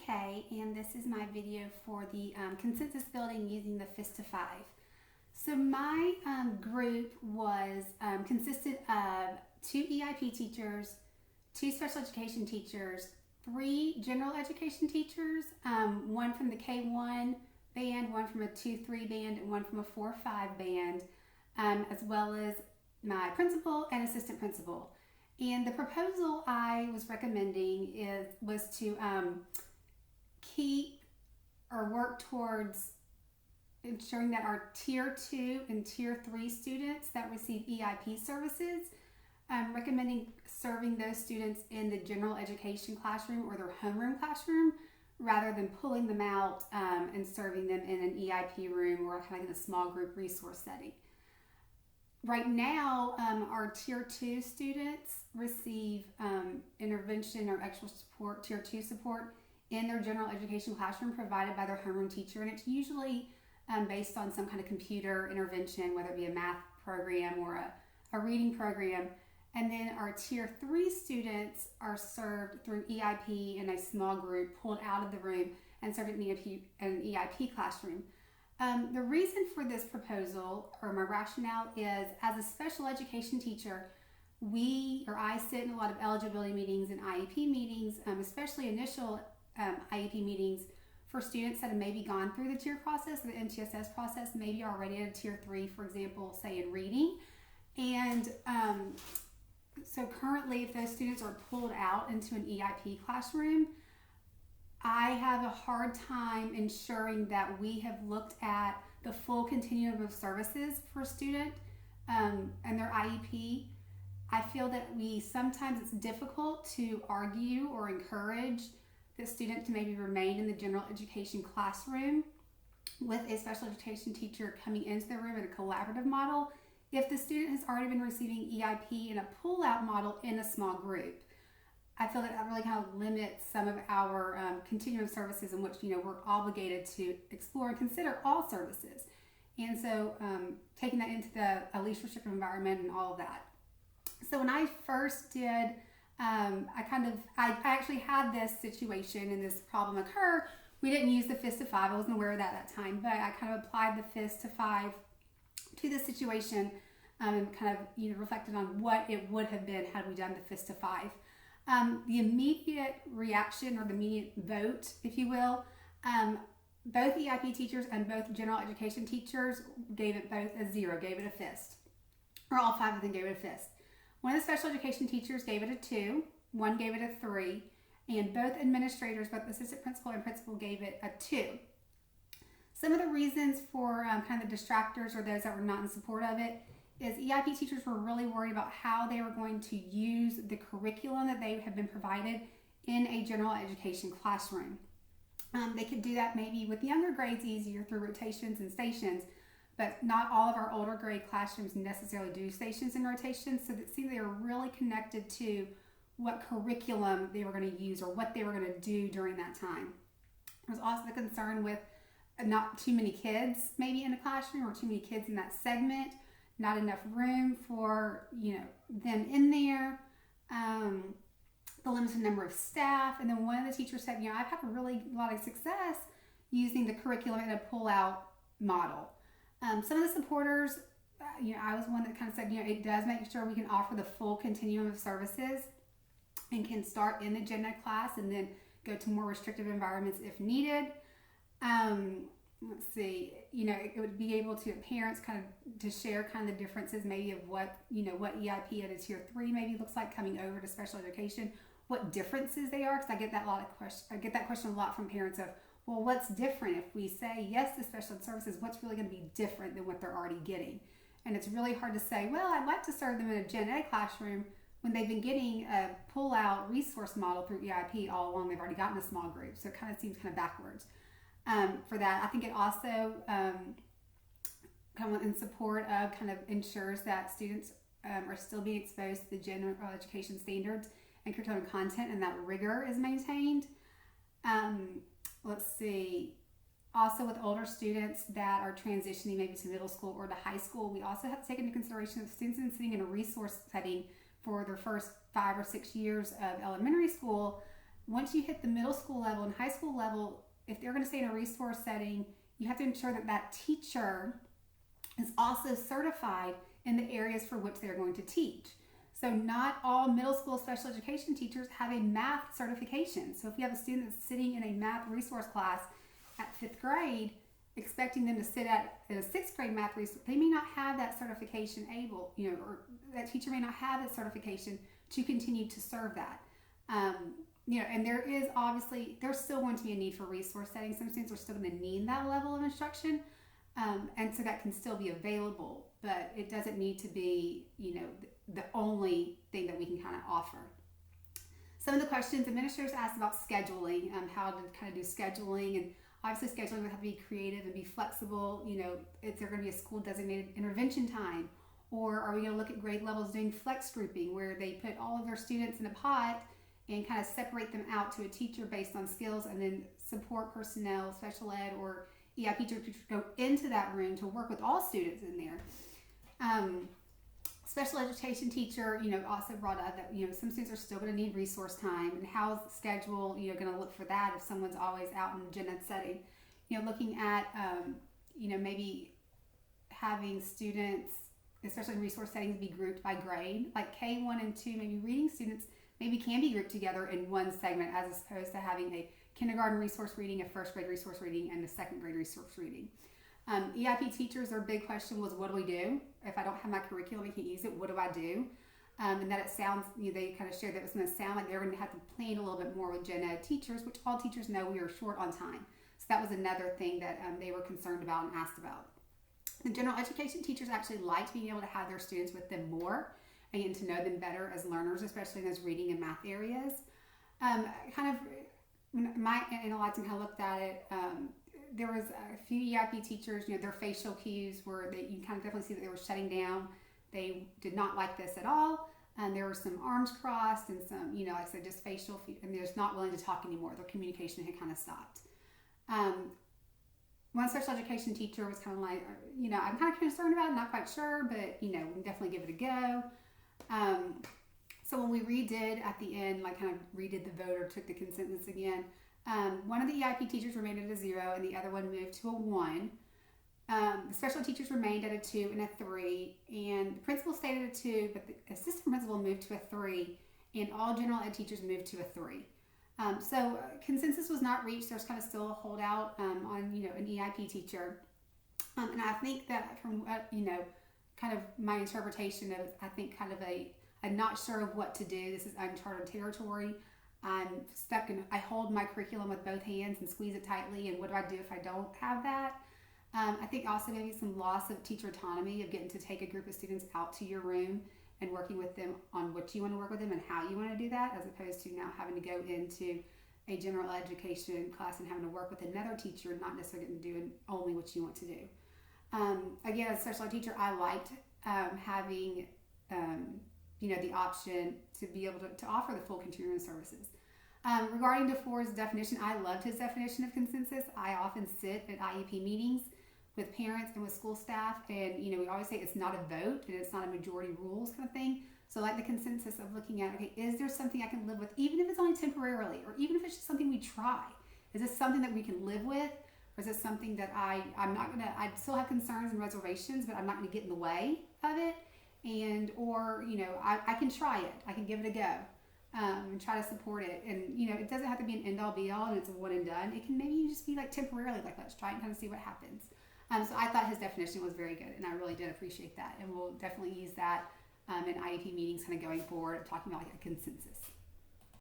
Kay, and this is my video for the consensus building using the FISTA 5. So my group was consisted of 2 EIP teachers, 2 special education teachers, 3 general education teachers, 1 from the K1 band, 1 from a 2-3 band, and 1 from a 4-5 band, as well as my principal and assistant principal. And the proposal I was recommending was to keep or work towards ensuring that our Tier 2 and Tier 3 students that receive EIP services, recommending serving those students in the general education classroom or their homeroom classroom rather than pulling them out and serving them in an EIP room or kind of in a small group resource setting. Right now, our Tier 2 students receive intervention or extra support, Tier 2 support, in their general education classroom provided by their homeroom teacher, and it's usually based on some kind of computer intervention, whether it be a math program or a reading program. And then our Tier 3 students are served through EIP in a small group, pulled out of the room and served in an EIP classroom. The reason for this proposal, or my rationale, is as a special education teacher, I sit in a lot of eligibility meetings and IEP meetings, especially initial IEP meetings for students that have maybe gone through the tier process, the MTSS process, maybe already at a Tier 3, for example, say in reading. And so currently, if those students are pulled out into an EIP classroom, I have a hard time ensuring that we have looked at the full continuum of services for a student and their IEP. I feel that sometimes it's difficult to argue or encourage the student to maybe remain in the general education classroom with a special education teacher coming into the room in a collaborative model if the student has already been receiving EIP in a pull-out model in a small group. I feel that really kind of limits some of our continuum services in which we're obligated to explore and consider all services. And so taking that into a least restrictive environment and all of that. So when I first did, I actually had this situation and this problem occur. We didn't use the FISTA 5. I wasn't aware of that at that time, but I kind of applied the FISTA 5 to the situation and kind of reflected on what it would have been had we done the FISTA 5. The immediate reaction, or the immediate vote, if you will, both EIP teachers and both general education teachers gave it both a 0, gave it a FIST, or all 5 of them gave it a FIST. One of the special education teachers gave it a 2, one gave it a 3, and both administrators, both assistant principal and principal, gave it a 2. Some of the reasons for kind of the distractors, or those that were not in support of it, is EIP teachers were really worried about how they were going to use the curriculum that they have been provided in a general education classroom. They could do that maybe with younger grades easier through rotations and stations, but not all of our older grade classrooms necessarily do stations and rotations, so it seemed they were really connected to what curriculum they were going to use or what they were going to do during that time. There was also the concern with not too many kids maybe in a classroom, or too many kids in that segment, not enough room for them in there, the limited number of staff. And then one of the teachers said, I've had a lot of success using the curriculum in a pull-out model. Some of the supporters, I was one that kind of said, it does make sure we can offer the full continuum of services and can start in the gen ed class and then go to more restrictive environments if needed. Let's see, it would be able to parents kind of to share kind of the differences maybe of what EIP at a Tier 3 maybe looks like coming over to special education, what differences they are, because I get that question a lot from parents of, well, what's different if we say yes to special ed services? What's really going to be different than what they're already getting? And it's really hard to say, well, I'd like to serve them in a gen ed classroom when they've been getting a pull-out resource model through EIP all along. They've already gotten a small group, so it kind of seems kind of backwards. For that, I think it also kind of in support of kind of ensures that students are still being exposed to the general education standards and curriculum content, and that rigor is maintained. Let's see. Also, with older students that are transitioning maybe to middle school or to high school, we also have to take into consideration that students sitting in a resource setting for their first 5 or 6 years of elementary school once you hit the middle school level and high school level, if they're going to stay in a resource setting, you have to ensure that that teacher is also certified in the areas for which they're going to teach. So not all middle school special education teachers have a math certification. So if you have a student that's sitting in a math resource class at 5th grade, expecting them to sit at a 6th grade math resource, they may not have that certification able, or that teacher may not have that certification to continue to serve that. And there's still going to be a need for resource settings. Some students are still going to need that level of instruction. And so that can still be available, but it doesn't need to be, the only thing that we can kind of offer. Some of the questions administrators asked about scheduling, how to kind of do scheduling, and obviously scheduling would have to be creative and be flexible. Is there going to be a school designated intervention time, or are we going to look at grade levels doing flex grouping where they put all of their students in a pot and kind of separate them out to a teacher based on skills, and then support personnel, special ed, or EIP teachers go into that room to work with all students in there. Special education teacher, also brought up that, some students are still going to need resource time, and how's the schedule, going to look for that if someone's always out in a gen ed setting. Looking at, maybe having students, especially in resource settings, be grouped by grade, like K1 and 2, maybe reading students maybe can be grouped together in one segment as opposed to having a kindergarten resource reading, a 1st grade resource reading, and a 2nd grade resource reading. EIP teachers, their big question was, what do we do? If I don't have my curriculum, I can't use it, what do I do? And that it sounds, they kind of shared that it was going to sound like they're going to have to plan a little bit more with gen ed teachers, which all teachers know we are short on time. So that was another thing that they were concerned about and asked about. The general education teachers actually liked being able to have their students with them more and getting to know them better as learners, especially in those reading and math areas. My analyzing kind of looked at it. There was a few EIP teachers, their facial cues were that you kind of definitely see that they were shutting down. They did not like this at all. And there were some arms crossed and some, like I said, just facial, and they're just not willing to talk anymore. Their communication had kind of stopped. One special education teacher was kind of like, I'm kind of concerned about it, not quite sure, but, we can definitely give it a go. So when we redid at the end, kind of redid the vote or took the consensus again, one of the EIP teachers remained at a 0 and the other one moved to a 1. The special teachers remained at a 2 and a 3, and the principal stayed at a 2, but the assistant principal moved to a 3, and all general ed teachers moved to a 3. So consensus was not reached. There's kind of still a holdout on an EIP teacher, and I think that from kind of my interpretation of, I think kind of I'm not sure of what to do. This is uncharted territory. I'm stuck in, I hold my curriculum with both hands and squeeze it tightly, and what do I do if I don't have that? I think also maybe some loss of teacher autonomy of getting to take a group of students out to your room and working with them on what you want to work with them and how you want to do that, as opposed to now having to go into a general education class and having to work with another teacher and not necessarily getting to do only what you want to do. Again, as a special ed teacher, I liked having the option to be able to offer the full continuing services. Regarding DeFore's definition, I loved his definition of consensus. I often sit at IEP meetings with parents and with school staff, and we always say it's not a vote and it's not a majority rules kind of thing. So like the consensus of looking at, okay, is there something I can live with, even if it's only temporarily, or even if it's just something we try? Is this something that we can live with, or is this something that I still have concerns and reservations, but I'm not gonna get in the way of it? I can try it, I can give it a go, and try to support it. And it doesn't have to be an end all be all and it's a one and done. It can maybe just be like temporarily, like let's try it and kind of see what happens. So I thought his definition was very good, and I really did appreciate that, and we'll definitely use that in IEP meetings kind of going forward, talking about like a consensus.